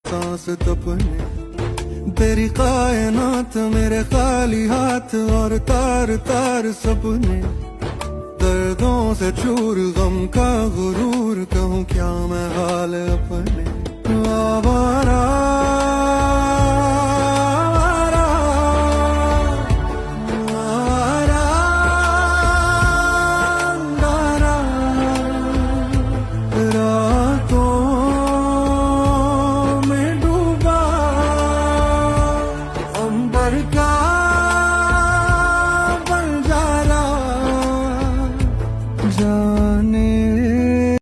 सांस तपने, तेरी कायनात मेरे खाली हाथ और तार तार सपने, दर्दों से चूर गम का गुरूर, कहूँ क्या मैं हाल अपने। आवारा